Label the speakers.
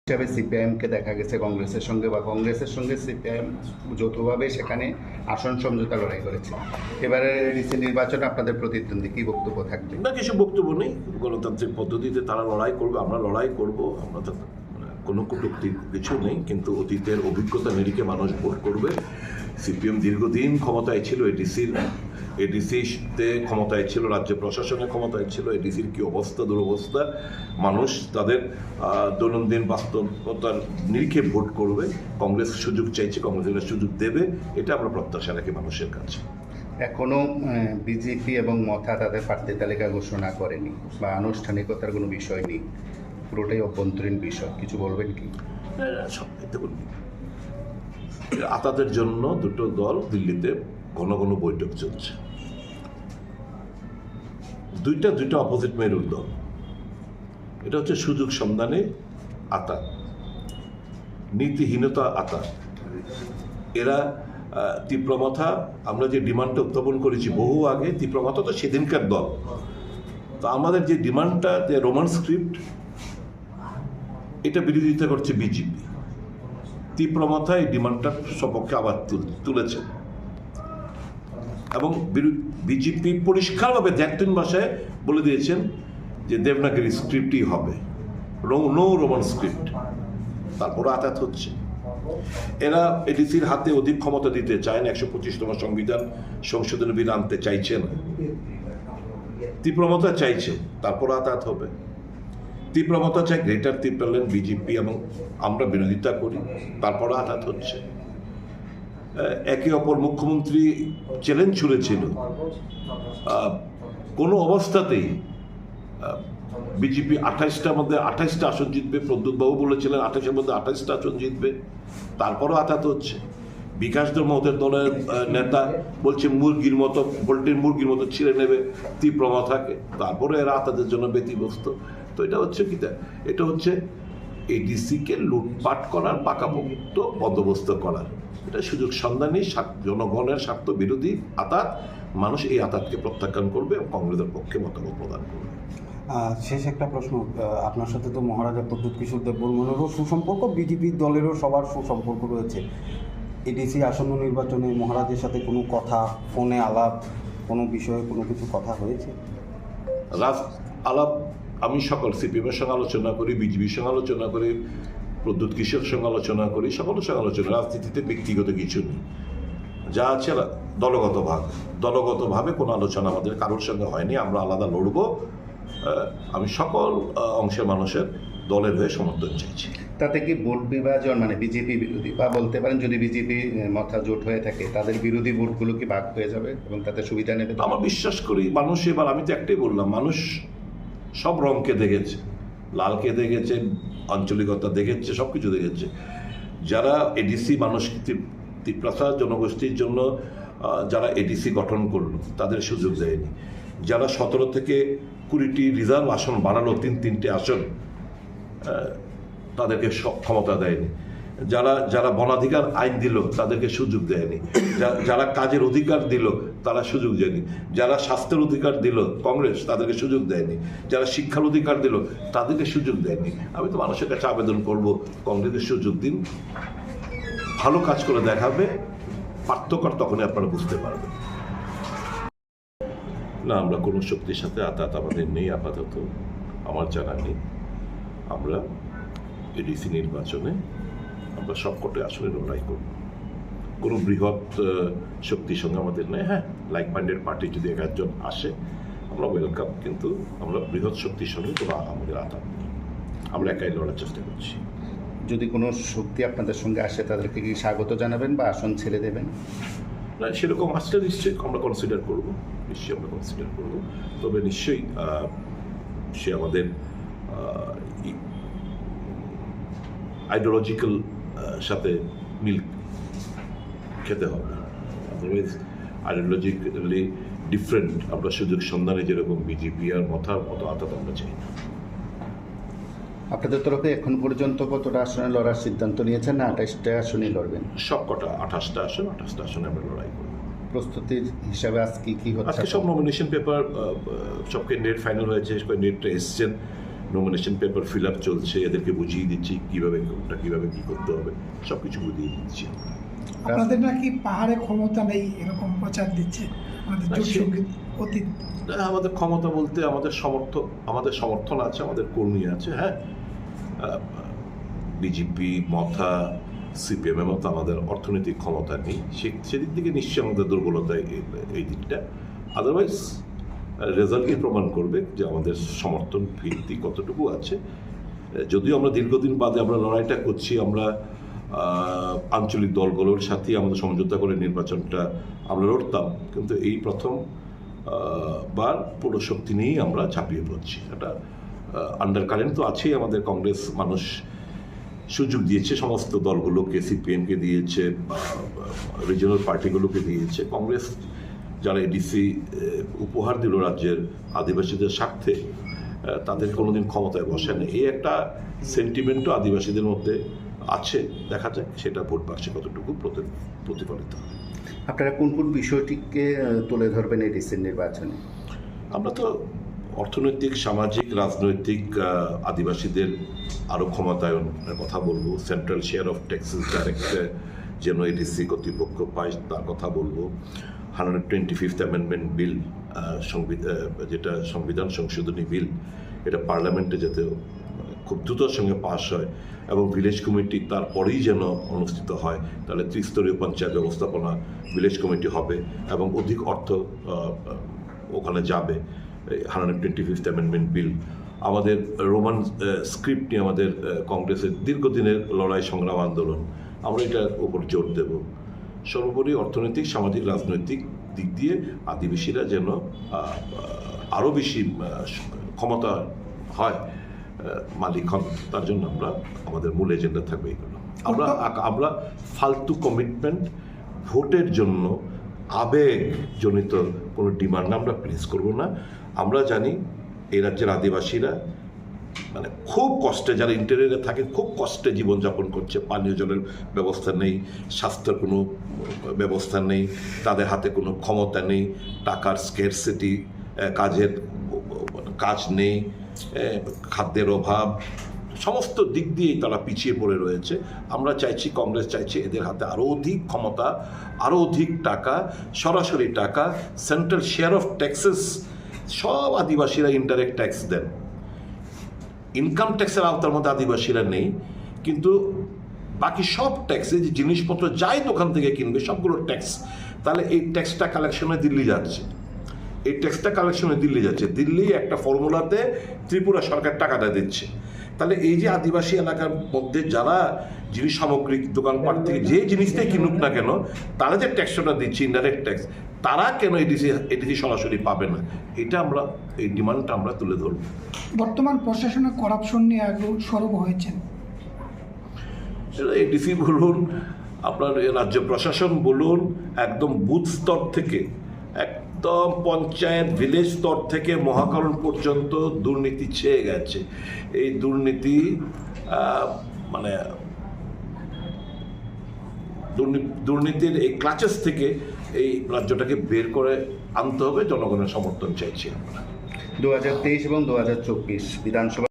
Speaker 1: হিসাবে সিপিআইএমকে দেখা গেছে কংগ্রেসের সঙ্গে বা কংগ্রেসের সঙ্গে সিপিআইএম যৌথভাবে সেখানে আসন সমঝোতা লড়াই করেছে। এবারে ডিসি নির্বাচনে আপনাদের প্রতিদ্বন্দ্বী কি বক্তব্য থাকবে?
Speaker 2: না, কিছু বক্তব্য নেই। গণতান্ত্রিক পদ্ধতিতে তারা লড়াই করবে, আমরা লড়াই করব। আমরা তো কোনো কটূক্তি কিছু নেই, কিন্তু অতীতের অভিজ্ঞতা নিরিখে মানুষ ভোট করবে। সিপিএম দীর্ঘদিন ক্ষমতায় ছিল, এডিসিতে ক্ষমতায় ছিল, রাজ্য প্রশাসনে ক্ষমতায় ছিল। এডিসির কি অবস্থা, দুরবস্থা, মানুষ তাদের দৈনন্দিন বাস্তবতার নিরিখে ভোট করবে। কংগ্রেস সুযোগ চাইছে, কংগ্রেসের সুযোগ দেবে, এটা আমরা প্রত্যাশা রাখি মানুষের কাছে।
Speaker 1: এখনও বিজেপি এবং মথা তাদের প্রার্থী তালিকা ঘোষণা করেনি বা আনুষ্ঠানিকতার কোনো বিষয় নেই, পুরোটাই অভ্যন্তরীণ বিষয়। কিছু বলবেন কি?
Speaker 2: দেখুন, আতাদের জন্য দুটো দল দিল্লিতে ঘন ঘন বৈঠক চলছে। দুইটা অপোজিট মেরুর দল। এটা হচ্ছে সুযোগ সন্ধানে আতা, নীতিহীনতা আতা। এরা তীব্রমাথা, আমরা যে ডিমান্ডটা উত্থাপন করেছি বহু আগে, তীব্রমাথা তো সেদিনকার দল। তো আমাদের যে ডিমান্ডটা, যে রোমান স্ক্রিপ্ট, এটা বিরোধিতা করছে বিজেপি। তীব্রমাথা এই ডিমান্ডটার সপক্ষে আবার তুলেছে এবং বিজেপি পরিষ্কারভাবে একদিন ভাষায় বলে দিয়েছেন যে দেবনাগরী স্ক্রিপ্টই হবে, নো রোমান স্ক্রিপ্ট। তারপরে আঘাত হচ্ছে। এরা এডিসির হাতে অধিক ক্ষমতা দিতে চায় না, 125তম সংবিধান সংশোধনী বিল আনতে চাইছে না, তীব্রমতা চাইছে। তারপর আঘাত হবে। তীব্রমতা চাই গ্রেটার ত্রিপুরাল্যান্ড, বিজেপি এবং আমরা বিরোধিতা করি, তারপর আঘাত হচ্ছে। একে অপর মুখ্যমন্ত্রী চ্যালেঞ্জ ছুড়েছিল, কোনো অবস্থাতেই বিজেপি 28টার মধ্যে 28টা আসন জিতবে। প্রদ্যুৎবাবু বলেছিলেন 28-এর মধ্যে 28টা আসন জিতবে, তারপরও আঘাত হচ্ছে। বিকাশ দলের নেতা বলছে মুরগির মতো, পোল্ট্রির মুরগির মতো ছিঁড়ে নেবে তীব্রমাথাকে, তারপরে এরা তাদের জন্য ব্যতিব্যস্ত। তো এটা হচ্ছে কি, এটা হচ্ছে এডিসিকে লুটপাট করার, পাকাপোক্ত বন্দোবস্ত করার। এটা সুযোগ সন্ধানী, জনগণের স্বার্থ বিরোধী আতাত। মানুষ এই আতাতকে প্রত্যাখ্যান করবে এবং কংগ্রেসের পক্ষে মতামত প্রদান করবে।
Speaker 3: শেষ একটা প্রশ্ন, আপনার সাথে তো মহারাজা প্রদ্যুৎ কিশোর দেববর্মনেরও সুসম্পর্ক, বিজেপি দলেরও সবার সুসম্পর্ক রয়েছে। এডিসি আসন্ন নির্বাচনে মহারাজের সাথে কোনো কথা, ফোনে আলাপ, কোনো বিষয়ে কোনো কিছু কথা হয়েছে?
Speaker 2: আলাপ আমি সকল সিপিএমের সঙ্গে আলোচনা করি, বিজেপির সঙ্গে আলোচনা করি, প্রদ্যুৎ কিশোরের সঙ্গে আলোচনা করি, সকলের সঙ্গে আলোচনা। রাজনীতিতে ব্যক্তিগত কিছু নেই, যা আছে দলগতভাবে কোনো আলোচনা আমাদের কারোর সঙ্গে হয়নি। আমরা আলাদা লড়বো। আমি সকল অংশের মানুষের দলের হয়ে সমর্থন চাইছি।
Speaker 1: তাতে কি ভোট বিভাজন, মানে বিজেপি বিরোধী, বা বলতে পারেন যদি বিজেপি মথা জোট হয়ে থাকে তাদের বিরোধী ভোটগুলো কি ভাগ হয়ে যাবে এবং তাতে সুবিধা নেবে?
Speaker 2: আমার বিশ্বাস করি মানুষ এবার, আমি তো একটাই বললাম, মানুষ সব রঙকে দেখেছে, লালকে দেখেছে, আঞ্চলিকতা দেখেছে, সব কিছু দেখেছে। যারা এডিসি মানুষ তীব্রতা জনগোষ্ঠীর জন্য যারা এডিসি গঠন করলো তাদের সুযোগ দেয়নি। যারা 17 থেকে 20টি রিজার্ভ আসন বাড়ালো, 3-3টে আসন, তাদেরকে ক্ষমতা দেয়নি। যারা বনাধিকার আইন দিল তাদেরকে সুযোগ দেয়নি। যারা কাজের অধিকার দিল তারা সুযোগ দেয়নি। যারা স্বাস্থ্যের অধিকার দিল কংগ্রেস, তাদেরকে সুযোগ দেয়নি। যারা শিক্ষার অধিকার দিল তাদেরকে সুযোগ দেয়নি। আমি তো মানুষের কাছে আবেদন করব, কংগ্রেসের সুযোগ দিন, ভালো কাজ করে দেখাবে, পার্থক্য তখনই আপনারা বুঝতে পারবেন। না, আমরা কোনো শক্তির সাথে আঘাত আমাদের নেই আপাতত, আমার জানা নেই। আমরা এডিসি নির্বাচনে আমরা সবকটি আসলে লড়াই করব। কোনো বৃহৎ শক্তির সঙ্গে আমাদের নেই। হ্যাঁ, লাইক মাইন্ডেড পার্টি যদি 11 জন আসে আমরা ওয়েলকাম, কিন্তু আমরা বৃহৎ শক্তির সঙ্গে কোনো আমাদের আঘাত নেই। আমরা একাই লড়ার চেষ্টা করছি।
Speaker 1: যদি কোনো শক্তি আপনাদের সঙ্গে আসে তাদেরকে কি স্বাগত জানাবেন বা আসন ছেড়ে দেবেন?
Speaker 2: না, সেরকম আসলে নিশ্চয়ই আমরা কনসিডার করবো, তবে নিশ্চয়ই সে আমাদের আইডিওলজিক্যাল সাথে মিল খেতে হবে। আদারওয়াইজ আইডিওলজিক্যালি ডিফারেন্ট আমরা সুযোগ সন্ধানে যেরকম বিজেপি আর মথার মতো আঘাত আমরা চাই না।
Speaker 1: আপনাদের তরফে এখন পর্যন্ত কতটা আসনে লড়ার সিদ্ধান্ত নিয়েছেন? না 28টা আসনই লড়বেন?
Speaker 2: সব কটা 28টা আসনে আমরা লড়াই করব।
Speaker 1: প্রস্তুতির হিসাবে আজকে কি হচ্ছে?
Speaker 2: আজকে সব নমিনেশন পেপার, সব ক্যান্ডিডেট ফাইনাল হয়েছে, ক্যান্ডিডেটরা এসছেন, নমিনেশন পেপার ফিল আপ চলছে, এদেরকে বুঝিয়ে দিচ্ছি কীভাবে কোনটা কীভাবে কী করতে হবে, সব কিছু বুঝিয়ে দিচ্ছি।
Speaker 4: আপনাদের নাকি পাহাড়ে ক্ষমতা নেই এরকম প্রচার দিচ্ছে আমাদের
Speaker 2: না,
Speaker 4: জোট
Speaker 2: সে-
Speaker 4: সঙ্গীত অতীত।
Speaker 2: আমাদের ক্ষমতা বলতে আমাদের সমর্থন আছে, আমাদের কর্মী আছে। হ্যাঁ, বিজেপি, মথা, সিপিএম মতো আমাদের অর্থনৈতিক ক্ষমতা নেই, সেদিক থেকে নিশ্চয়ই আমাদের দুর্বলতা এই দিকটা। আদারওয়াইজ রেজাল্টই প্রমাণ করবে যে আমাদের সমর্থন ভিত্তি কতটুকু আছে। যদিও আমরা দীর্ঘদিন বাদে আমরা লড়াইটা করছি, আমরা আঞ্চলিক দলগুলোর সাথেই আমাদের সমঝোতা করে নির্বাচনটা আমরা লড়তাম, কিন্তু এই প্রথম বার পুরো শক্তি নিয়েই আমরা ঝাঁপিয়ে পড়ছি। একটা আন্ডার কারেন্ট তো আছেই, আমাদের কংগ্রেস মানুষ সুযোগ দিয়েছে সমস্ত দলগুলোকে, সিপিএমকে দিয়েছে, রিজিওনাল পার্টিগুলোকে দিয়েছে। কংগ্রেস যারা এডিসি উপহার দিল রাজ্যের আদিবাসীদের স্বার্থে, তাদের কোনোদিন ক্ষমতায় বসেনি, এই একটা সেন্টিমেন্টও আদিবাসীদের মধ্যে আছে। দেখা যাক সেটা ভোট বাক্সে কতটুকু প্রতিফলিত হয়।
Speaker 1: আপনারা কোন কোন বিষয়টিকে তুলে ধরবেন এই ডিসির নির্বাচনে?
Speaker 2: আমরা তো অর্থনৈতিক, সামাজিক, রাজনৈতিক, আদিবাসীদের আরও ক্ষমতায়নের কথা বলবো। Central share of taxes direct যেন এডিসি কর্তৃপক্ষ পায় তার কথা বলবো। 125th অ্যামেন্ডমেন্ট বিল, যেটা সংবিধান সংশোধনী বিল, এটা পার্লামেন্টে যাতে খুব দ্রুতর সঙ্গে পাস হয় এবং ভিলেজ কমিটি তারপরেই যেন অনুষ্ঠিত হয়, তাহলে ত্রিস্তরীয় পঞ্চায়েত ব্যবস্থাপনা ভিলেজ কমিটি হবে এবং অধিক অর্থ ওখানে যাবে। 125th অ্যামেন্ডমেন্ট বিল আমাদের রোমান স্ক্রিপ্ট নিয়ে আমাদের কংগ্রেসের দীর্ঘদিনের লড়াই, সংগ্রাম, আন্দোলন, আমরা এটার উপর জোর দেব। সর্বোপরি অর্থনৈতিক, সামাজিক, রাজনৈতিক দিক দিয়ে আদিবাসীরা যেন আরও বেশি ক্ষমতা হয়, মালিক হন, তার জন্য আমরা আমাদের মূল এজেন্ডা থাকবে এগুলো। আমরা ফালতু কমিটমেন্ট, ভোটের জন্য আবেগজনিত কোনো ডিমান্ড আমরা প্লেস করব না। আমরা জানি এই রাজ্যের আদিবাসীরা মানে খুব কষ্টে, যারা ইন্টেরিয়রে থাকে খুব কষ্টে জীবনযাপন করছে, পানীয় জলের ব্যবস্থা নেই, স্বাস্থ্যের কোনো ব্যবস্থা নেই, তাদের হাতে কোনো ক্ষমতা নেই, টাকার স্কেরসিটি, কাজ নেই, খাদ্যের অভাব, সমস্ত দিক দিয়েই তারা পিছিয়ে পড়ে রয়েছে। আমরা চাইছি, কংগ্রেস চাইছে এদের হাতে আরও অধিক ক্ষমতা, আরও অধিক টাকা, সরাসরি টাকা, সেন্ট্রাল শেয়ার অফ ট্যাক্সেস, সব আদিবাসীরা ইনডাইরেক্ট ট্যাক্স দেন। ইনকাম ট্যাক্সের আওতার মধ্যে আদিবাসীরা নেই, কিন্তু বাকি সব ট্যাক্সে যে জিনিসপত্র যাই দোকান থেকে কিনবে সবগুলো ট্যাক্স। তাহলে এই ট্যাক্সটা কালেকশনে দিল্লি যাচ্ছে, দিল্লি একটা ফর্মুলাতে ত্রিপুরা সরকার টাকাটা দিচ্ছে। তাহলে এই যে আদিবাসী এলাকার মধ্যে যারা জিনিস সামগ্রিক দোকানপাট থেকে যে জিনিসটাই কিনুক না কেন, তারা যে ট্যাক্সটা দিচ্ছে ইনডাইরেক্ট ট্যাক্স, তারা কেন এডিসি সরাসরি পাবে না? এটা আমরা, এই ডিমান্ডটা আমরা তুলে ধরব।
Speaker 4: বর্তমান প্রশাসনে করাপশন নিয়ে আগ্রহ সরব হয়েছেন।
Speaker 2: এডিসি বলুন, আপনার রাজ্য প্রশাসন বলুন, একদম বুথ স্তর থেকে, একদম পঞ্চায়েত, ভিলেজ স্তর থেকে মহাকরণ পর্যন্ত দুর্নীতি ছেয়ে গেছে। এই দুর্নীতি মানে দুর্নীতির এই ক্লাচেস থেকে এই রাজ্যটাকে বের করে আনতে হবে। জনগণের সমর্থন চাইছি আমরা।
Speaker 1: 2023 এবং 2024 বিধানসভা